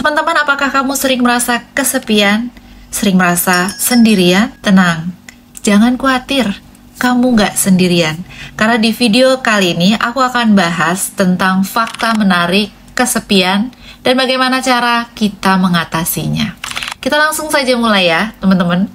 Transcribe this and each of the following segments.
Teman-teman, apakah kamu sering merasa kesepian? Sering merasa sendirian? Tenang, jangan khawatir, kamu nggak sendirian. Karena di video kali ini aku akan bahas tentang fakta menarik kesepian dan bagaimana cara kita mengatasinya. Kita langsung saja mulai ya, teman-teman.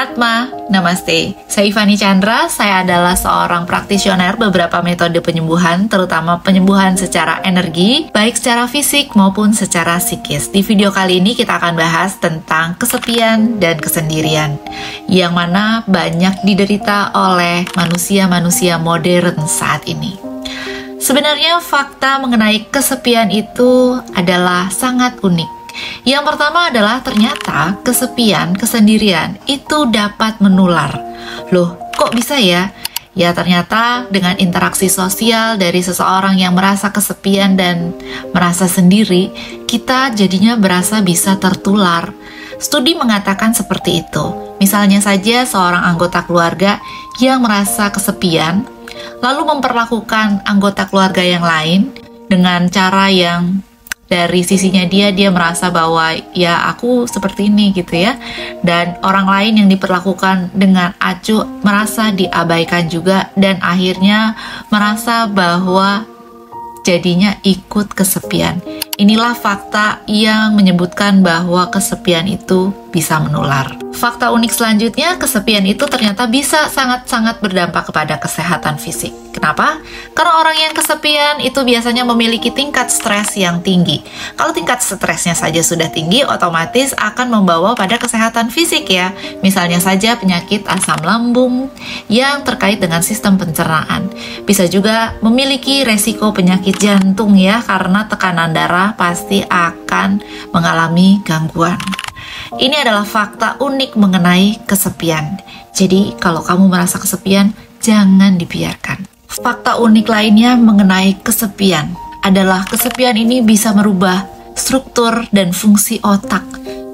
Atma, namaste. Saya Ivani Chandra, saya adalah seorang praktisioner beberapa metode penyembuhan, terutama penyembuhan secara energi, baik secara fisik maupun secara psikis. Di video kali ini kita akan bahas tentang kesepian dan kesendirian, yang mana banyak diderita oleh manusia-manusia modern saat ini. Sebenarnya fakta mengenai kesepian itu adalah sangat unik. Yang pertama adalah ternyata kesepian, kesendirian itu dapat menular. Loh, kok bisa ya? Ya ternyata dengan interaksi sosial dari seseorang yang merasa kesepian dan merasa sendiri, kita jadinya berasa bisa tertular. Studi mengatakan seperti itu. Misalnya saja seorang anggota keluarga yang merasa kesepian, lalu memperlakukan anggota keluarga yang lain dengan cara yang dari sisinya dia merasa bahwa ya aku seperti ini gitu ya, dan orang lain yang diperlakukan dengan acuh merasa diabaikan juga dan akhirnya merasa bahwa jadinya ikut kesepian. Inilah fakta yang menyebutkan bahwa kesepian itu bisa menular. Fakta unik selanjutnya, kesepian itu ternyata bisa sangat-sangat berdampak kepada kesehatan fisik. Kenapa? Karena orang yang kesepian itu biasanya memiliki tingkat stres yang tinggi. Kalau tingkat stresnya saja sudah tinggi, otomatis akan membawa pada kesehatan fisik ya. Misalnya saja penyakit asam lambung yang terkait dengan sistem pencernaan. Bisa juga memiliki resiko penyakit jantung ya, karena tekanan darah pasti akan mengalami gangguan. Ini adalah fakta unik mengenai kesepian. Jadi kalau kamu merasa kesepian, jangan dibiarkan. Fakta unik lainnya mengenai kesepian adalah kesepian ini bisa merubah struktur dan fungsi otak.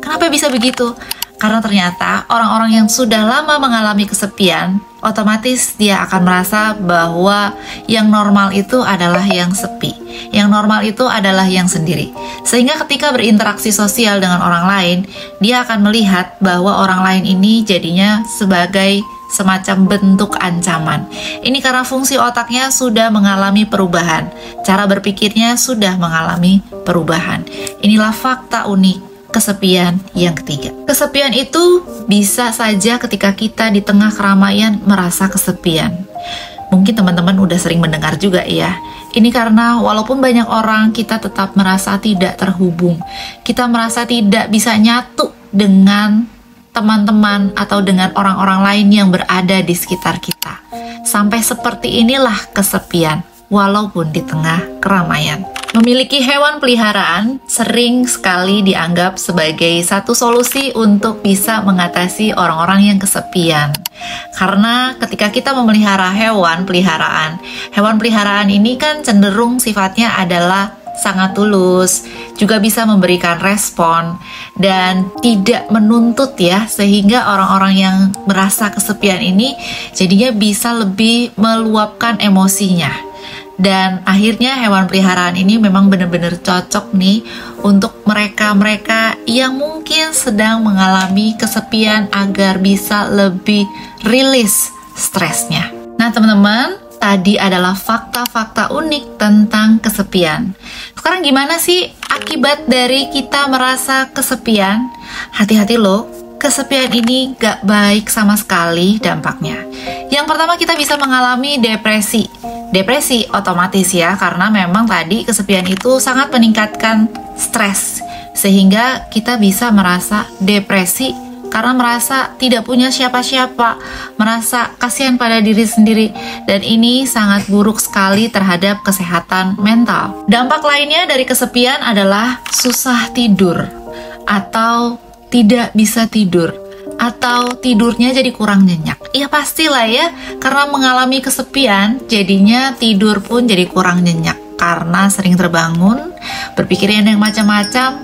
Kenapa bisa begitu? Karena ternyata orang-orang yang sudah lama mengalami kesepian, otomatis dia akan merasa bahwa yang normal itu adalah yang sepi. Yang normal itu adalah yang sendiri. Sehingga ketika berinteraksi sosial dengan orang lain, dia akan melihat bahwa orang lain ini jadinya sebagai semacam bentuk ancaman. Ini karena fungsi otaknya sudah mengalami perubahan. Cara berpikirnya sudah mengalami perubahan. Inilah fakta unik kesepian yang ketiga. Kesepian itu bisa saja ketika kita di tengah keramaian merasa kesepian. Mungkin teman-teman udah sering mendengar juga ya. Ini karena walaupun banyak orang, kita tetap merasa tidak terhubung. Kita merasa tidak bisa nyatu dengan teman-teman atau dengan orang-orang lain yang berada di sekitar kita. Sampai seperti inilah kesepian, walaupun di tengah keramaian. Memiliki hewan peliharaan sering sekali dianggap sebagai satu solusi untuk bisa mengatasi orang-orang yang kesepian. Karena ketika kita memelihara hewan peliharaan ini kan cenderung sifatnya adalah sangat tulus, juga bisa memberikan respon dan tidak menuntut ya, sehingga orang-orang yang merasa kesepian ini jadinya bisa lebih meluapkan emosinya. Dan akhirnya hewan peliharaan ini memang benar-benar cocok nih untuk mereka-mereka yang mungkin sedang mengalami kesepian agar bisa lebih rilis stresnya. Nah teman-teman, tadi adalah fakta-fakta unik tentang kesepian. Sekarang gimana sih akibat dari kita merasa kesepian? Hati-hati loh, kesepian ini gak baik sama sekali dampaknya. Yang pertama, kita bisa mengalami depresi. Depresi otomatis ya, karena memang tadi kesepian itu sangat meningkatkan stres, sehingga kita bisa merasa depresi karena merasa tidak punya siapa-siapa, merasa kasihan pada diri sendiri, dan ini sangat buruk sekali terhadap kesehatan mental. Dampak lainnya dari kesepian adalah susah tidur, atau tidak bisa tidur, atau tidurnya jadi kurang nyenyak. Ya pastilah ya, karena mengalami kesepian, jadinya tidur pun jadi kurang nyenyak, karena sering terbangun, berpikir yang macam-macam,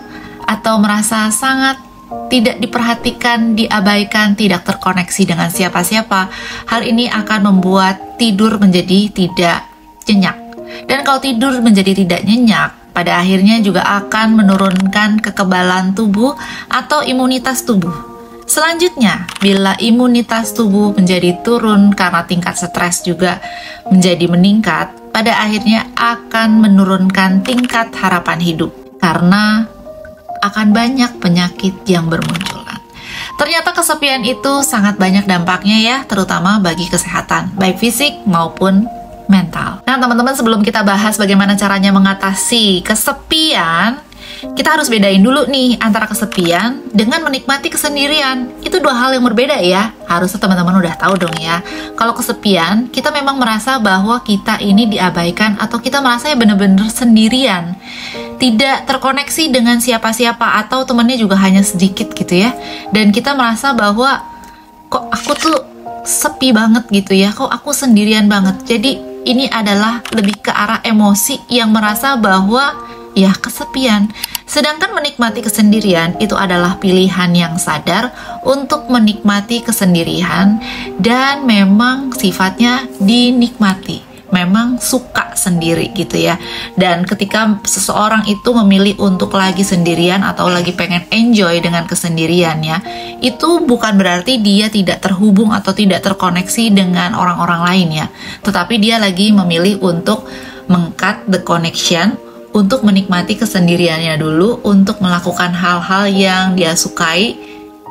atau merasa sangat tidak diperhatikan, diabaikan, tidak terkoneksi dengan siapa-siapa. Hal ini akan membuat tidur menjadi tidak nyenyak. kalau tidur menjadi tidak nyenyak, pada akhirnya juga akan menurunkan kekebalan tubuh atau imunitas tubuh. Selanjutnya, bila imunitas tubuh menjadi turun karena tingkat stres juga menjadi meningkat, pada akhirnya akan menurunkan tingkat harapan hidup karena akan banyak penyakit yang bermunculan. Ternyata kesepian itu sangat banyak dampaknya ya, terutama bagi kesehatan, baik fisik maupun mental. Nah teman-teman, sebelum kita bahas bagaimana caranya mengatasi kesepian, kita harus bedain dulu nih antara kesepian dengan menikmati kesendirian. Itu dua hal yang berbeda ya. Harusnya teman-teman udah tahu dong ya. Kalau kesepian, kita memang merasa bahwa kita ini diabaikan atau kita merasa ya bener-bener sendirian, tidak terkoneksi dengan siapa-siapa atau temannya juga hanya sedikit gitu ya. Dan kita merasa bahwa kok aku tuh sepi banget gitu ya, kok aku sendirian banget. Jadi ini adalah lebih ke arah emosi yang merasa bahwa ya kesepian. Sedangkan menikmati kesendirian itu adalah pilihan yang sadar untuk menikmati kesendirian dan memang sifatnya dinikmati. Memang suka sendiri gitu ya. Dan ketika seseorang itu memilih untuk lagi sendirian atau lagi pengen enjoy dengan kesendiriannya, itu bukan berarti dia tidak terhubung atau tidak terkoneksi dengan orang-orang lain ya. Tetapi dia lagi memilih untuk meng-cut the connection, untuk menikmati kesendiriannya dulu, untuk melakukan hal-hal yang dia sukai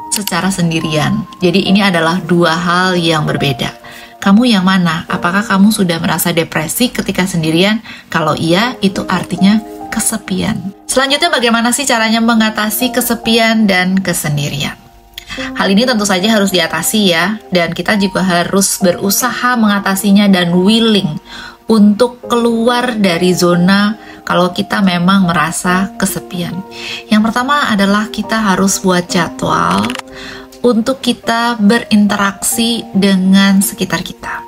secara sendirian. Jadi ini adalah dua hal yang berbeda. Kamu yang mana? Apakah kamu sudah merasa depresi ketika sendirian? Kalau iya, itu artinya kesepian. Selanjutnya, bagaimana sih caranya mengatasi kesepian dan kesendirian? Hal ini tentu saja harus diatasi ya, dan kita juga harus berusaha mengatasinya dan willing untuk keluar dari zona kalau kita memang merasa kesepian. Yang pertama adalah kita harus buat jadwal untuk kita berinteraksi dengan sekitar kita.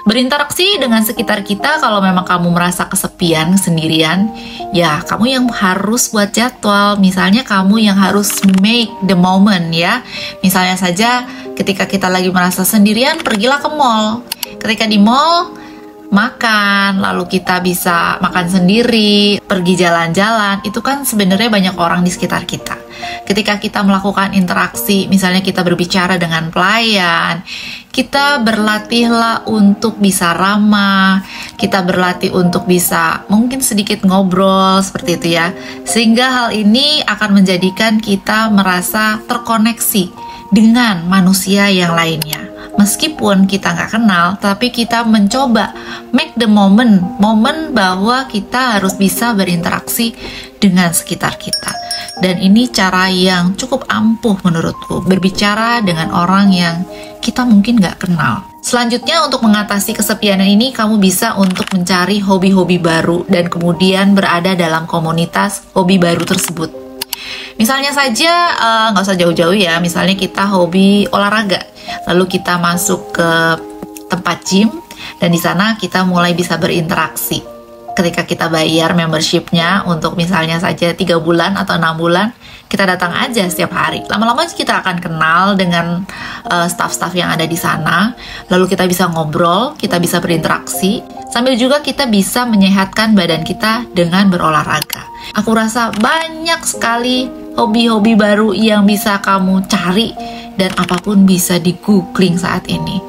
Berinteraksi dengan sekitar kita, kalau memang kamu merasa kesepian, sendirian, ya kamu yang harus buat jadwal. Misalnya kamu yang harus make the moment ya. Misalnya saja ketika kita lagi merasa sendirian, pergilah ke mall. Ketika di mall, makan, lalu kita bisa makan sendiri, pergi jalan-jalan, itu kan sebenarnya banyak orang di sekitar kita. Ketika kita melakukan interaksi, misalnya kita berbicara dengan pelayan, kita berlatihlah untuk bisa ramah, kita berlatih untuk bisa mungkin sedikit ngobrol seperti itu ya, sehingga hal ini akan menjadikan kita merasa terkoneksi dengan manusia yang lainnya. Meskipun kita nggak kenal, tapi kita mencoba make the moment bahwa kita harus bisa berinteraksi dengan sekitar kita. Dan ini cara yang cukup ampuh menurutku, berbicara dengan orang yang kita mungkin nggak kenal. Selanjutnya, untuk mengatasi kesepian ini, kamu bisa untuk mencari hobi-hobi baru dan kemudian berada dalam komunitas hobi baru tersebut. Misalnya saja, nggak usah jauh-jauh ya, misalnya kita hobi olahraga, lalu kita masuk ke tempat gym, dan di sana kita mulai bisa berinteraksi. Ketika kita bayar membershipnya untuk misalnya saja 3 bulan atau 6 bulan, kita datang aja setiap hari. Lama-lama kita akan kenal dengan staff-staff yang ada di sana, lalu kita bisa ngobrol, kita bisa berinteraksi, sambil juga kita bisa menyehatkan badan kita dengan berolahraga. Aku rasa banyak sekali hobi-hobi baru yang bisa kamu cari, dan apapun bisa di googling saat ini.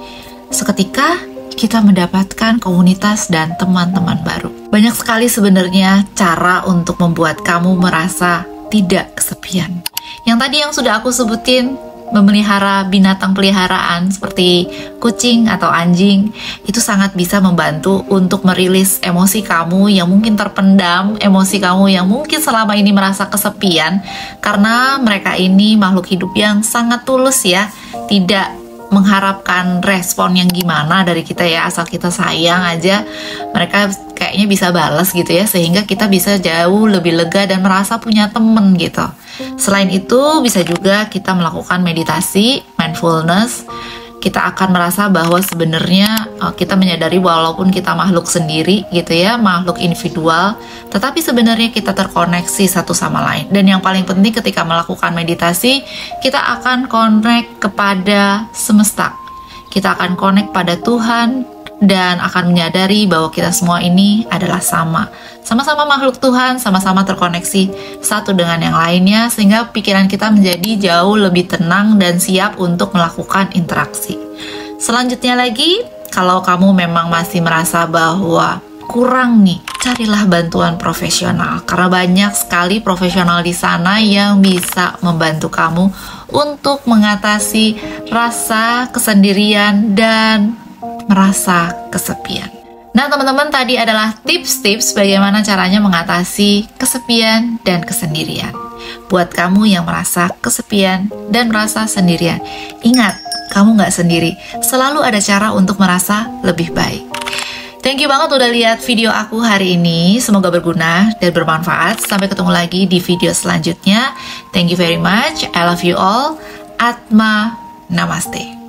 Seketika kita mendapatkan komunitas dan teman-teman baru. Banyak sekali sebenarnya cara untuk membuat kamu merasa tidak kesepian. Yang tadi yang sudah aku sebutin, memelihara binatang peliharaan seperti kucing atau anjing, itu sangat bisa membantu untuk merilis emosi kamu yang mungkin terpendam, emosi kamu yang mungkin selama ini merasa kesepian, karena mereka ini makhluk hidup yang sangat tulus ya, tidak mengharapkan respon yang gimana dari kita ya, asal kita sayang aja mereka kayaknya bisa balas gitu ya, sehingga kita bisa jauh lebih lega dan merasa punya temen gitu. Selain itu, bisa juga kita melakukan meditasi, mindfulness. Kita akan merasa bahwa sebenarnya kita menyadari walaupun kita makhluk sendiri gitu ya, makhluk individual, tetapi sebenarnya kita terkoneksi satu sama lain. Dan yang paling penting ketika melakukan meditasi, kita akan connect kepada semesta. Kita akan connect pada Tuhan, dan akan menyadari bahwa kita semua ini adalah sama-sama makhluk Tuhan, sama-sama terkoneksi satu dengan yang lainnya, sehingga pikiran kita menjadi jauh lebih tenang dan siap untuk melakukan interaksi. Selanjutnya lagi, kalau kamu memang masih merasa bahwa kurang nih, carilah bantuan profesional, karena banyak sekali profesional di sana yang bisa membantu kamu untuk mengatasi rasa kesendirian dan merasa kesepian. Nah teman-teman, tadi adalah tips-tips bagaimana caranya mengatasi kesepian dan kesendirian. Buat kamu yang merasa kesepian dan merasa sendirian, ingat, kamu nggak sendiri. Selalu ada cara untuk merasa lebih baik. Thank you banget udah lihat video aku hari ini. Semoga berguna dan bermanfaat. Sampai ketemu lagi di video selanjutnya. Thank you very much. I love you all. Atma Namaste.